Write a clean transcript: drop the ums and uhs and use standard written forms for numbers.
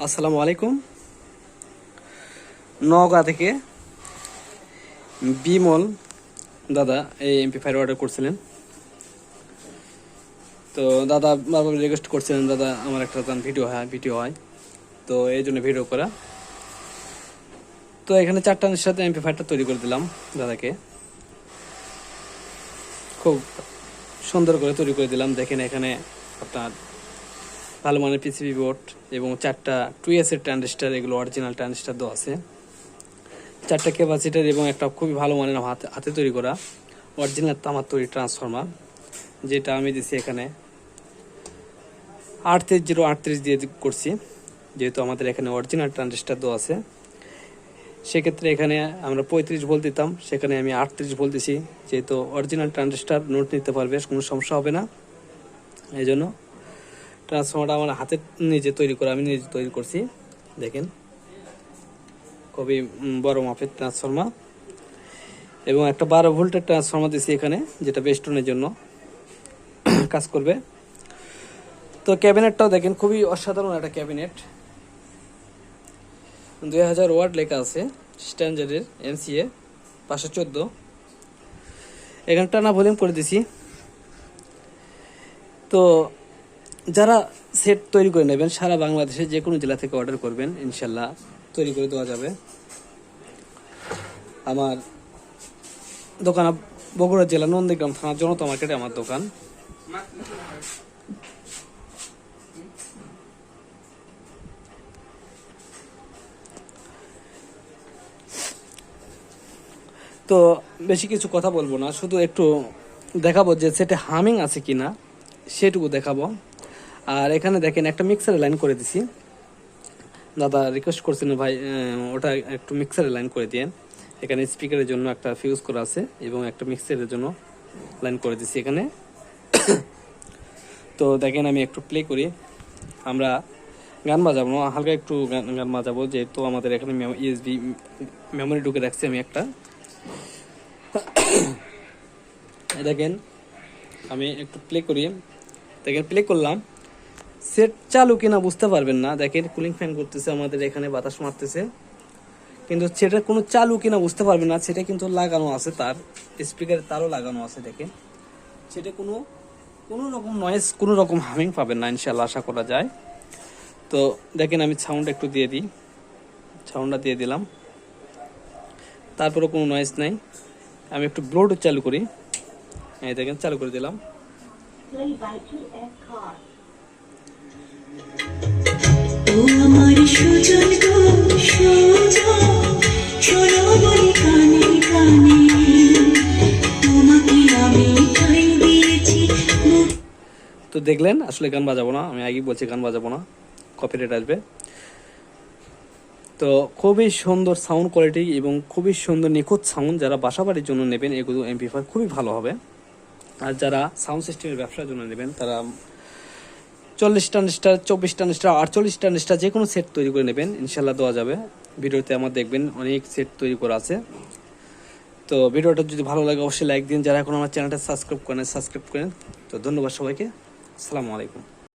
আসসালামু আলাইকুম। নওগাঁ থেকে বিমল দাদা এই এমপি5 অর্ডার করছিলেন। তো দাদা বারবার রিকোয়েস্ট করছিলেন, দাদা আমার একটা ভিডিও হয়, তো এই জন্য ভিডিও করা। তো এখানে 4টার সাথে এমপি5টা তৈরি করে দিলাম দাদাকে, খুব সুন্দর করে তৈরি করে দিলাম। দেখেন এখানে আপনার ভালো মানের পিসিবি বোর্ড এবং 4টা 2S এর ট্রানজিস্টার, এগুলো অরিজিনাল ট্রানজিস্টার দেওয়া আছে। 4টা ক্যাপাসিটার এবং একটা খুবই ভালো মানের হাতে তৈরি করা অরিজিনাল তামার তৈরি ট্রান্সফরমার, যেটা আমি দিছি এখানে 38038 দিয়ে করছি। যেহেতু আমাদের এখানে অরিজিনাল ট্রানজিস্টার দেওয়া আছে, সেক্ষেত্রে এখানে আমরা 35 ভোল্ট দিতাম, সেখানে আমি 38 ভোল্ট দিছি। যেহেতু অরিজিনাল ট্রানজিস্টার নোট নিতে পারবে, কোনো সমস্যা হবে না। এই জন্য ট্রান্সফরমারটা আমার হাতে নিজে তৈরি করা, আমি নিজে তৈরি করছি। দেখেন খুবই বড় মাপের ট্রান্সফরমার এবং একটা 12 ভোল্টের ট্রান্সফরমার দিছি এখানে, যেটা বেস্টনের জন্য কাজ করবে। তো ক্যাবিনেটটাও দেখেন খুবই অসাধারণ একটা ক্যাবিনেট, 2000 ওয়াট লেখা আছে, স্ট্যান্ডার্ডের MCA 514। এখানে টানা ভলিউম করে দিছি। তো যারা সেট তৈরি করে নেবেন সারা বাংলাদেশে যে কোনো জেলা থেকে অর্ডার করবেন, ইনশাল্লাহ তৈরি করে দেওয়া যাবে। আমার দোকান বগুড়া জেলা নন্দীগ্রাম থানা জনতা মার্কেটে আমার দোকান। তো বেশি কিছু কথা বলবো না, শুধু একটু দেখাবো যে সেটে হামিং আছে কিনা, সেটুকু দেখাবো। আর এখানে দেখেন একটা মিক্সারে লাইন করে দিছি। দাদা রিকোয়েস্ট করছেন, ভাই ওটা একটু মিক্সারে লাইন করে দিয়েন। এখানে স্পিকারের জন্য একটা ফিউজ করা আছে এবং একটা মিক্সারের জন্য লাইন করে দিছি এখানে। তো দেখেন আমি একটু প্লে করি, আমরা গান বাজাবো না, হালকা একটু গান বাজাবো, যেহেতু আমাদের এখানে USB মেমোরি ঢুকে রাখছি আমি একটা। দেখেন আমি একটু প্লে করি, দেখেন প্লে করলাম, সেট চালু কিনা বুঝতে পারবেন না। দেখেন কুলিং ফ্যান করতেছে, আমাদের এখানে বাতাস মারতেছে, কিন্তু সেটা কোনো চালু কিনা বুঝতে পারবেন না। সেটা কিন্তু লাগানো আছে, তার স্পিকারের তারও লাগানো আছে। দেখেন সেটা কোনো রকম নয়েজ, কোনো রকম হামিং পাবেন না, ইনশাল্লাহ আশা করা যায়। তো দেখেন আমি সাউন্ড একটু দিয়ে দিই, সাউন্ডটা দিয়ে দিলাম, তারপরে কোনো নয়েজ নাই। আমি একটু ব্লুটুথ চালু করি, এই দেখেন চালু করে দিলাম। তো দেখলেন আসলে গান বাজাবো না, আমি আগেই বলছি গান বাজাবো না, কপিরাইট আসবে। তো খুবই সুন্দর সাউন্ড কোয়ালিটি এবং খুবই সুন্দর নিখুঁত সাউন্ড। যারা বাসাবাড়ির জন্য নেবেন এগুলো এমপি5 খুবই ভালো হবে। আর যারা সাউন্ড সিস্টেমের ব্যবসার জন্য নেবেন তারা 40 ট্রানজিস্টার, 24 ট্রানজিস্টার, 48 ট্রানজিস্টার যে কোনো সেট তৈরি করে নেবেন, ইনশাল্লাহ দেওয়া যাবে। ভিডিওতে আমার দেখবেন অনেক সেট তৈরি করা আছে। তো ভিডিওটা যদি ভালো লাগে অবশ্যই লাইক দিন। যারা এখন আমার চ্যানেলটা সাবস্ক্রাইব করেন। তো ধন্যবাদ সবাইকে, আসসালামু আলাইকুম।